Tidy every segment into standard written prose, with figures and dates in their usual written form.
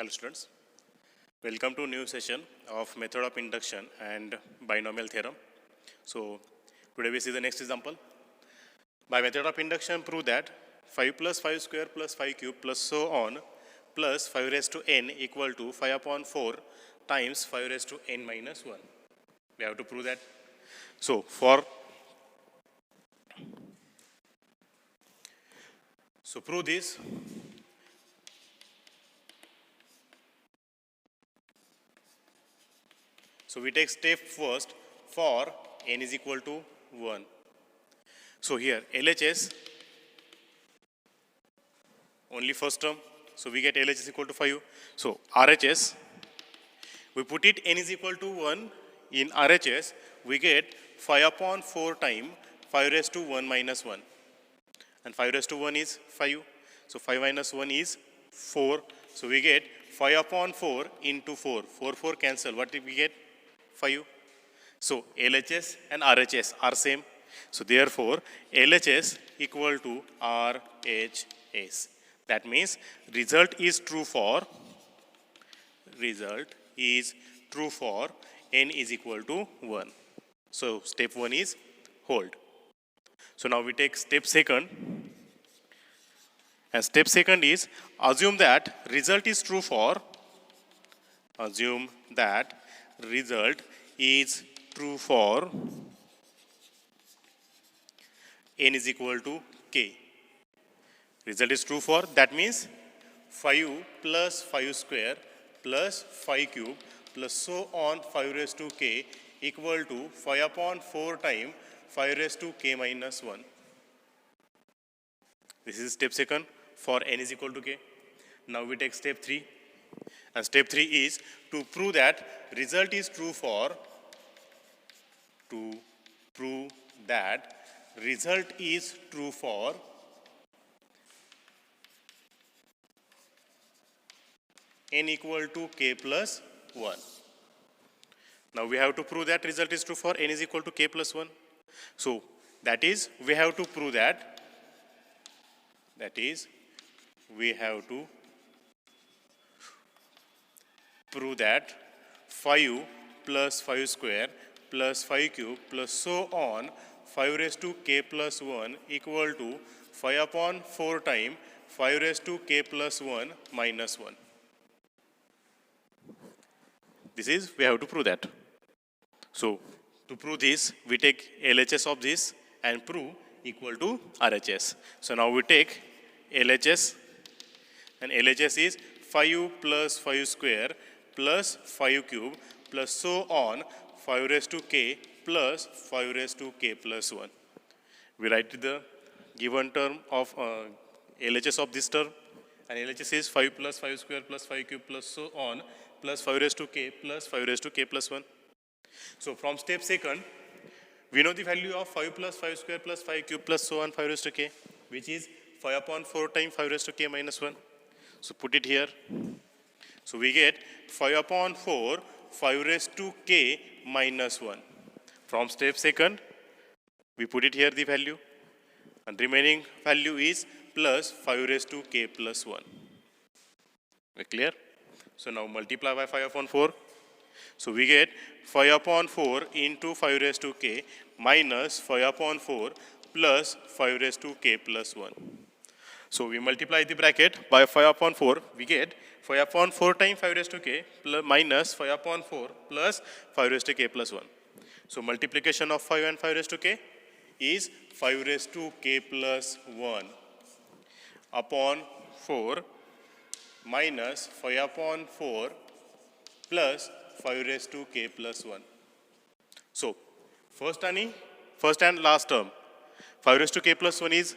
Hello students, welcome to new session of method of induction and binomial theorem. So today we see the next example. By method of induction prove that 5 plus 5 square plus 5 cube plus so on plus 5 raised to n equal to 5 upon 4 times 5 raised to n minus 1. We have to prove that. So prove this. So we take step first for n is equal to 1. So here LHS, only first term. So we get LHS equal to 5. So RHS, we put it n is equal to 1. In RHS, we get 5 upon 4 times 5 raised to 1 minus 1. And 5 raised to 1 is 5. So 5 minus 1 is 4. So we get 5 upon 4 into 4. 4 cancel. What did we get? 5. So LHS and RHS are same. So therefore LHS equal to RHS. That means result is true for n is equal to 1. So step 1 is hold. So now we take step second. And step second is assume that result is true for n is equal to k. Result is true for, that means 5 plus 5 square plus 5 cube plus so on 5 raised to k equal to 5 upon 4 times 5 raised to k minus 1. This is step second for n is equal to k. Now we take step 3. And step 3 is to prove that result is true for n equal to k plus 1. Now we have to prove that result is true for n is equal to k plus 1. So that is we have to prove that 5 plus 5 square plus 5 cube plus so on 5 raised to k plus 1 equal to 5 upon 4 times 5 raised to k plus 1 minus 1. This is, we have to prove that. So to prove this, we take LHS of this and prove equal to RHS. So now we take LHS, and LHS is 5 plus 5 square plus 5 cube plus so on 5 raised to k plus 5 raised to k plus 1. We write the given term of LHS of this term, and LHS is 5 plus 5 square plus 5 cube plus so on plus 5 raised to k plus 5 raised to k plus 1. So from step second, we know the value of 5 plus 5 square plus 5 cube plus so on 5 raised to k, which is 5 upon 4 times 5 raised to k minus 1. So put it here. So we get 5 upon 4 5 raised to k minus 1. From step second, we put it here the value, and remaining value is plus 5 raised to k plus 1. We clear? So now multiply by 5 upon 4. So we get 5 upon 4 into 5 raised to k minus 5 upon 4 plus 5 raised to k plus 1. So we multiply the bracket by 5 upon 4. We get 5 upon 4 times 5 raised to k plus minus 5 upon 4 plus 5 raised to k plus 1. So multiplication of 5 and 5 raised to k is 5 raised to k plus 1 upon 4 minus 5 upon 4 plus 5 raised to k plus 1. So first and last term, 5 raised to k plus 1 is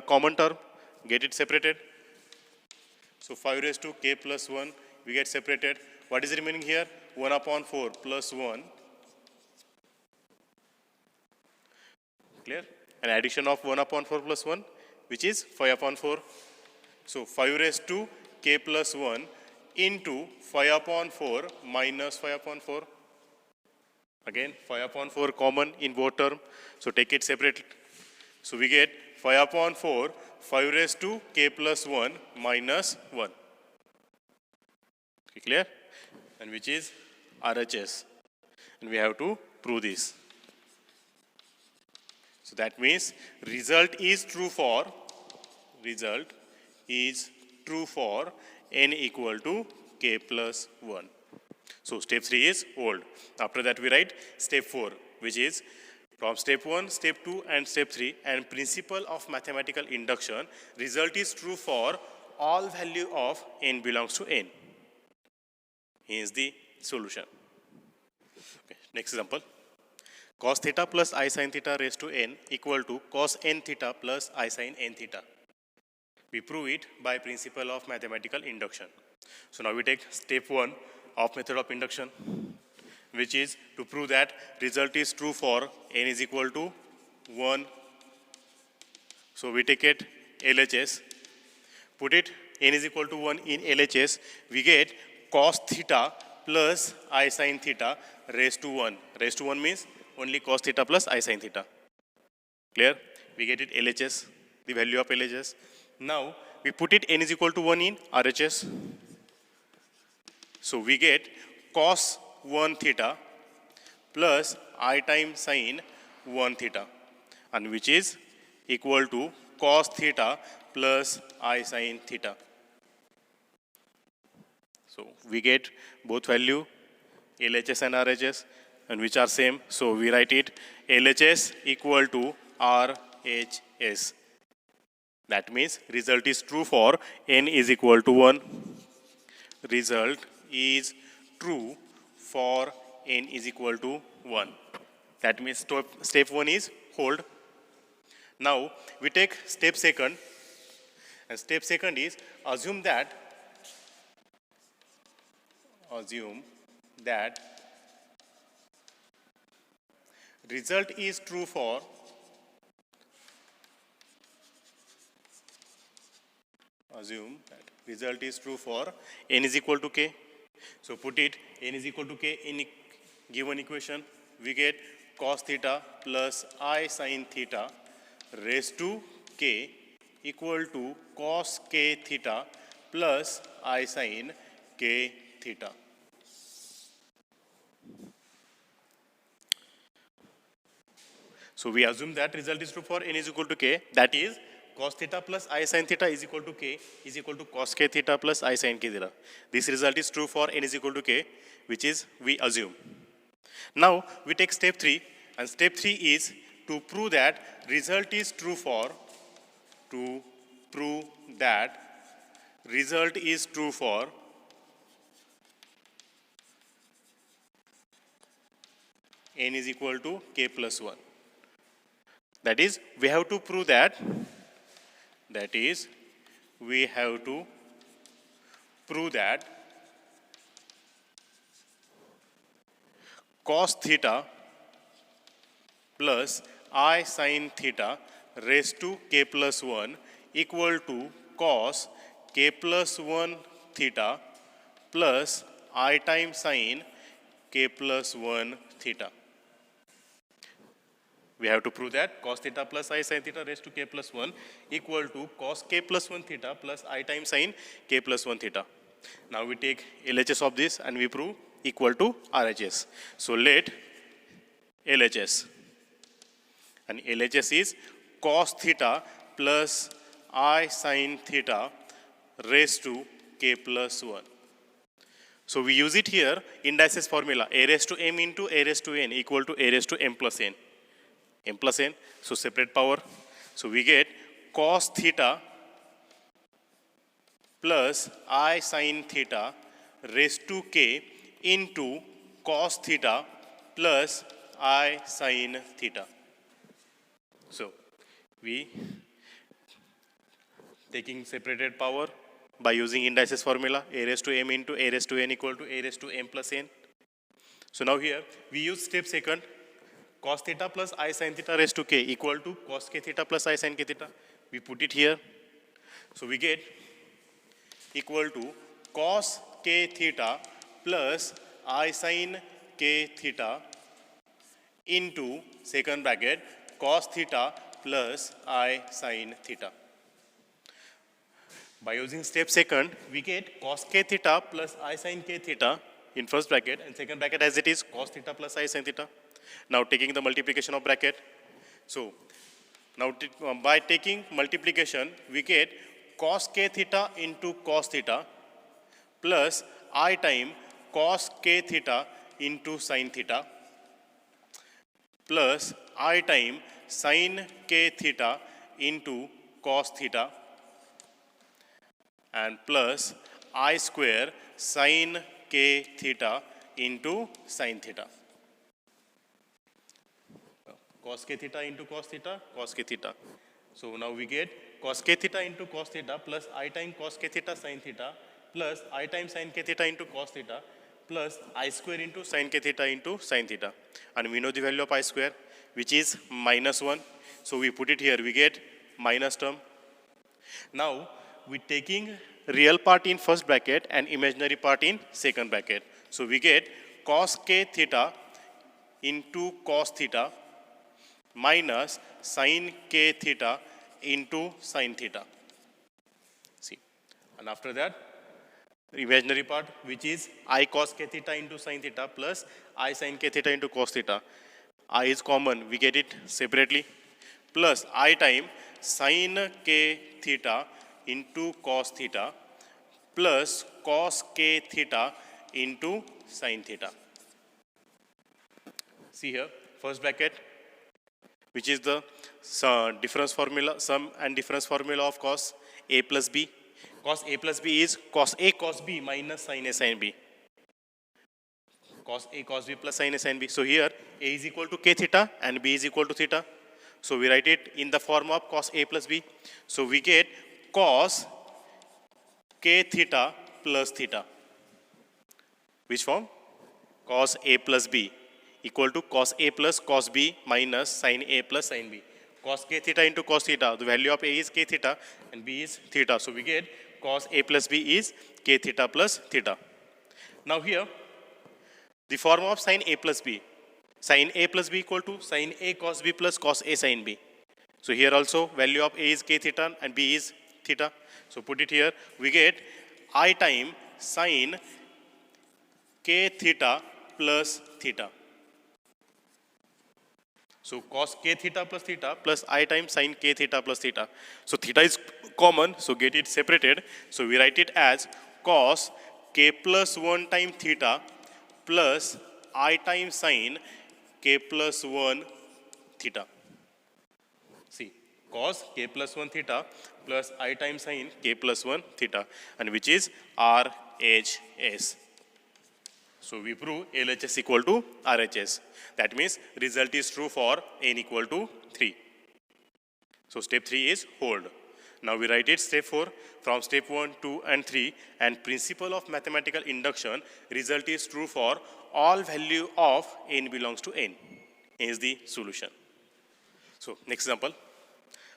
common term. Get it separated. So 5 raised to k plus 1, we get separated. What is remaining here? 1 upon 4 plus 1. Clear? An addition of 1 upon 4 plus 1, which is 5 upon 4. So 5 raised to k plus 1 into 5 upon 4 minus 5 upon 4. Again 5 upon 4 common in both terms. So take it separately. So we get 5 upon 4, 5 raised to k plus 1 minus 1. Okay, clear? And which is RHS. And we have to prove this. So that means result is true for n equal to k plus 1. So step 3 is old. After that we write step 4, which is from step 1, step 2 and step 3 and principle of mathematical induction, result is true for all value of n belongs to n. Here's the solution. Okay, next example. Cos theta plus I sin theta raised to n equal to cos n theta plus I sin n theta. We prove it by principle of mathematical induction. So now we take step 1 of method of induction, which is to prove that result is true for n is equal to 1. So we take it LHS, put it n is equal to 1 in LHS, we get cos theta plus I sin theta raised to 1. Raised to 1 means only cos theta plus I sin theta. Clear? We get it LHS, the value of LHS. Now we put it n is equal to 1 in RHS. So we get cos 1 theta plus I times sin 1 theta, and which is equal to cos theta plus I sin theta. So we get both value LHS and RHS, and which are same. So we write it LHS equal to RHS. That means result is true for n is equal to 1. Result is true for n is equal to 1. That means step 1 is hold. Now we take step 2, and step 2 is assume that result is true for n is equal to k. So put it n is equal to k in given equation. We get cos theta plus I sin theta raised to k equal to cos k theta plus I sin k theta. So we assume that result is true for n is equal to k, that is cos theta plus I sin theta is equal to k is equal to cos k theta plus I sin k theta. This result is true for n is equal to k, which is we assume. Now we take step 3, and step 3 is to prove that result is true for n is equal to k plus 1. That is, we have to prove that cos theta plus I sin theta raised to k plus 1 equal to cos k plus 1 theta plus I times sin k plus 1 theta. We have to prove that cos theta plus I sin theta raised to k plus 1 equal to cos k plus 1 theta plus I times sin k plus 1 theta. Now we take LHS of this and we prove equal to RHS. So let LHS, and LHS is cos theta plus I sin theta raised to k plus 1. So we use it here, indices formula, a raised to m into a raised to n equal to a raised to m plus n. M plus n, so separate power. So we get cos theta plus I sin theta raised to k into cos theta plus I sin theta. So we taking separated power by using indices formula, a raised to m into a raised to n equal to a raised to m plus n. So now here we use step 2, cos theta plus I sin theta raised to k equal to cos k theta plus I sin k theta. We put it here. So we get equal to cos k theta plus I sin k theta into second bracket cos theta plus I sin theta. By using step second, we get cos k theta plus I sin k theta in first bracket, and second bracket as it is cos theta plus I sin theta. Now taking the multiplication of bracket. So now by taking multiplication, we get cos k theta into cos theta plus I time cos k theta into sin theta plus I time sin k theta into cos theta and plus I square sin k theta into sin theta. Cos k theta into cos theta, cos k theta. So now we get cos k theta into cos theta plus I time cos k theta sin theta plus I time sin k theta into cos theta plus I square into sin k theta into sin theta. And we know the value of I square, which is -1. So we put it here, we get minus term. Now we taking real part in first bracket and imaginary part in second bracket. So we get cos k theta into cos theta minus sin k theta into sin theta. See, and after that, imaginary part, which is I cos k theta into sin theta plus I sin k theta into cos theta. I is common, we get it separately, plus I time sin k theta into cos theta plus cos k theta into sin theta. See here, first bracket, which is the difference formula, sum and difference formula of cos a plus b. Cos a plus b is cos a cos b minus sin a sin b. Cos a cos b plus sin a sin b. So here a is equal to k theta and b is equal to theta. So we write it in the form of cos a plus b. So we get cos k theta plus theta. Which form? Cos a plus b equal to cos a plus cos b minus sin a plus sin b. Cos k theta into cos theta, the value of a is k theta and b is theta. So we get cos a plus b is k theta plus theta. Now here, the form of sin a plus b. Sin a plus b equal to sin a cos b plus cos a sin b. So here also value of a is k theta and b is theta. So put it here, we get I time sin k theta plus theta. So cos k theta plus I times sin k theta plus theta. So theta is common, so get it separated. So we write it as cos k plus 1 times theta plus I times sin k plus 1 theta. See, cos k plus 1 theta plus I times sin k plus 1 theta, and which is RHS. So we prove LHS equal to RHS. That means result is true for n equal to 3. So step 3 is hold. Now we write it step 4 from step 1, 2 and 3, and principle of mathematical induction, result is true for all value of n belongs to n. N is the solution. So next example,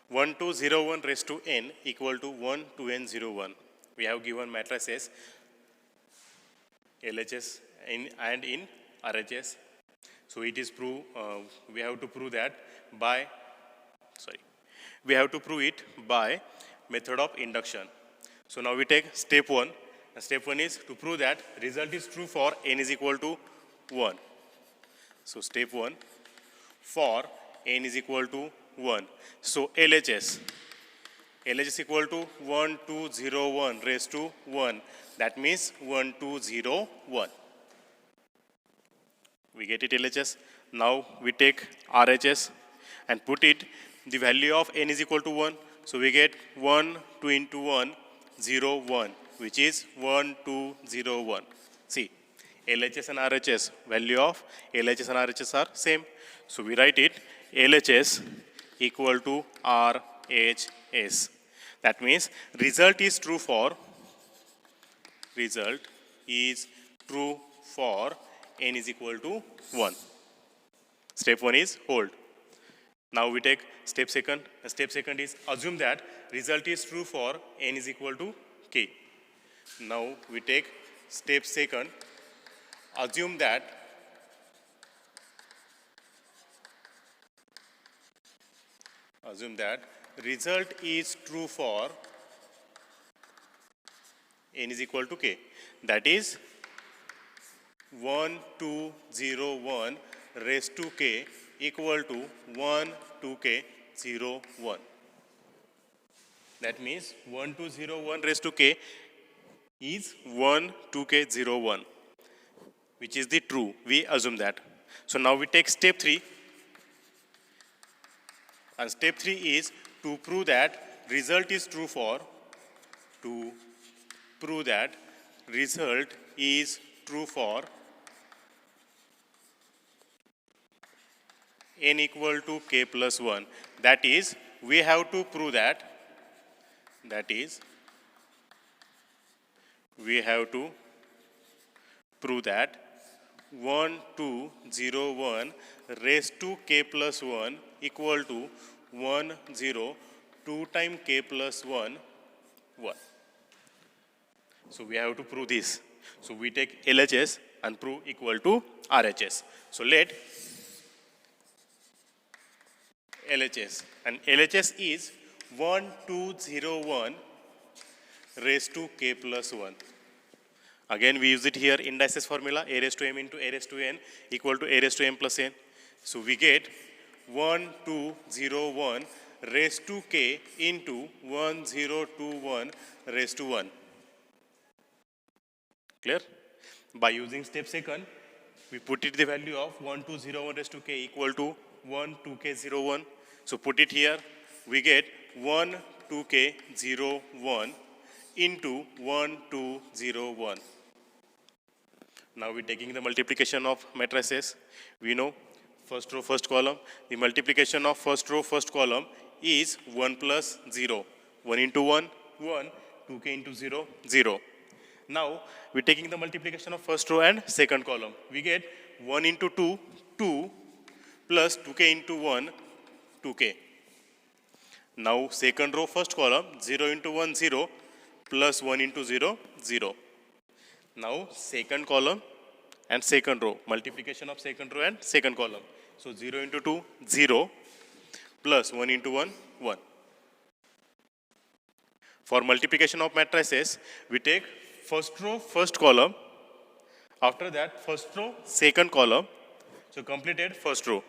1 to 0 1 raised to n equal to 1 to n 0 1. We have given matrices LHS and in RHS. So it is prove, we have to prove that by, we have to prove it by method of induction. So now we take step 1. And step 1 is to prove that result is true for n is equal to 1. So step 1 for n is equal to 1. So LHS equal to 1 to 0 1 raised to 1. That means 1 to 0 1. We get it LHS. Now we take RHS and put it the value of n is equal to 1. So we get 1 2 into 1 0 1, which is 1 2 0 1. See, LHS and RHS, value of LHS and RHS are same. So we write it LHS equal to RHS. That means result is true for n is equal to 1. Step 1 is hold. Now we take step second. Step second is assume that result is true for n is equal to k. Now we take step second. Assume that result is true for n is equal to k. That is 1, 2, 0, 1 raised to k equal to 1, 2k, 0, 1. That means 1, 2, 0, 1 raised to k is 1, 2k, 0, 1, which is the true. We assume that. So now we take step 3. And step 3 is to prove that result is true for, to prove that result is true for n equal to k plus 1. That is, we have to prove that, we have to prove that 1, 2, 0, 1 raised to k plus 1 equal to 1, 0, 2 times k plus 1, 1. So we have to prove this. So we take LHS and prove equal to RHS. So let LHS, and LHS is 1, 2, 0, 1 raised to k plus 1. Again, we use it here, indices formula, a raised to m into a raised to n equal to a raised to m plus n. So we get 1, 2, 0, 1 raised to k into 1, 0, 2, 1 raised to 1. Clear? By using step second, we put it the value of 1, 2, 0, 1 raised to k equal to 1, 2k, 0, 1. So put it here, we get 1, 2k, 0, 1 into 1, 2, 0, 1. Now we're taking the multiplication of matrices. We know first row, first column. The multiplication of first row, first column is 1 plus 0. 1 into 1, 1, 2k into 0, 0. Now we're taking the multiplication of first row and second column. We get 1 into 2, 2 plus 2k into 1, 2k. Now second row, first column, 0 into 1, 0 plus 1 into 0, 0. Now second column and second row, multiplication of second row and second column. So 0 into 2, 0 plus 1 into 1, 1. For multiplication of matrices, we take first row, first column. After that, first row, second column. So completed first row.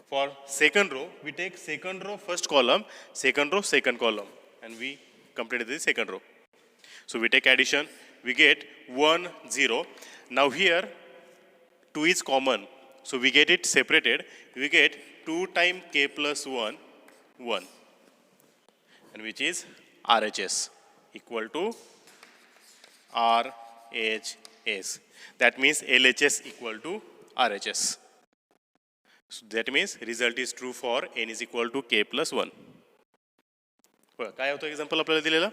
For second row, we take second row, first column, second row, second column. And we completed the second row. So we take addition, we get 1, 0. Now here, 2 is common. So we get it separated. We get 2 times k plus 1, 1. And which is RHS equal to RHS. That means LHS equal to RHS. So that means result is true for n is equal to k plus 1. काय होतं example आपल्याला दिलेलं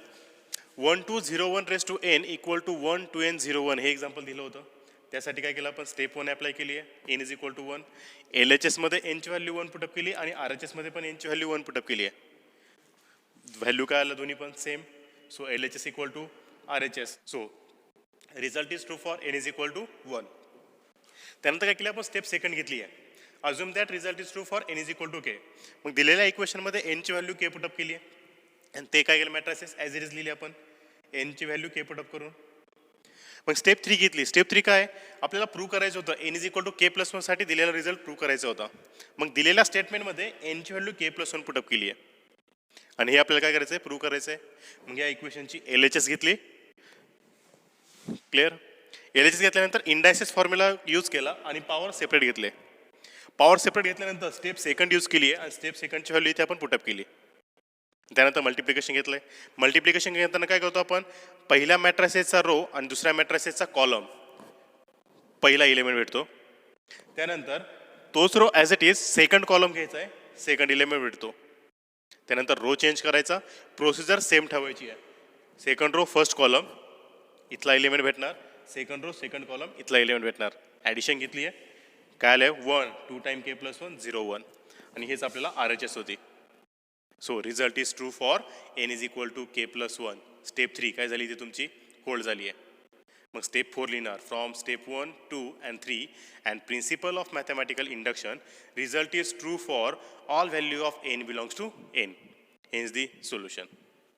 1, 2, 0, 1 raise to n equal to 1, 2, n, 0, 1 हे example दिलं होतं. त्यासाठी काय केलं आपण स्टेप 1 अप्लाय केली आहे. n is equal to 1. LHS मध्ये n ची व्हॅल्यू 1 पुटअप केली आणि RHS मध्ये पण n ची व्हॅल्यू 1 पुटअप केली आहे. व्हॅल्यू काय आलं दोन्ही पण same. So LHS equal to RHS. So result is true for n is equal to 1. त्यानंतर काय केलं आपण स्टेप सेकंड घेतली आहे. Assume that result is true for n is equal to k. मग दिलेल्या इक्वेशनमध्ये n ची व्हॅल्यू k पुटअप केली आहे आणि ते काय केलं मॅट्रिसेस ॲज इट इज लिहिले आपण n ची व्हॅल्यू k पुटअप करून. मग स्टेप 3 घेतली. स्टेप 3 काय आपल्याला प्रूव्ह करायचं होतं n is equal to k plus 1 साठी दिलेला रिझल्ट प्रूव्ह करायचा होता. मग दिलेल्या स्टेटमेंटमध्ये n ची व्हॅल्यू k प्लस 1 पुटअप केली आहे आणि हे आपल्याला काय करायचं आहे प्रूव्ह करायचं आहे. मग या इक्वेशनची LHS घेतली. क्लिअर. LHS घेतल्यानंतर इंडायसेस फॉर्म्युला यूज केला आणि पॉवर सेपरेट घेतले. पॉवर सेपरेट घेतल्यानंतर स्टेप सेकंड यूज केली आहे आणि स्टेप सेकंडची व्हॅल्यू इथे आपण पुटअप केली. त्यानंतर मल्टिप्लिकेशन घेतलंय. मल्टिप्लिकेशन घेताना काय करतो आपण पहिल्या मॅट्रिसेसचा रो आणि दुसऱ्या मॅट्रिसेसचा कॉलम पहिला एलिमेंट भेटतो. त्यानंतर तोच row as it is second column घ्यायचा आहे, सेकंड एलिमेंट भेटतो. त्यानंतर रो चेंज करायचा, प्रोसिजर सेम ठेवायची आहे. सेकंड रो फर्स्ट कॉलम इथला एलिमेंट भेटणार, सेकंड रो सेकंड कॉलम इथला एलिमेंट भेटणार. ॲडिशन घेतली आहे. काय आलं 1, 2 टाइम्स k प्लस 1, 0, 1 आणि हेच आपल्याला RHS होती. So result is true for n is equal to k plus 1. Step 3 काय झाली ती तुमची होल्ड झाली आहे. मग स्टेप 4 लिहिणार from step 1, 2 and 3 and principle of mathematical induction result is true for all value of n belongs to n. Hence the solution.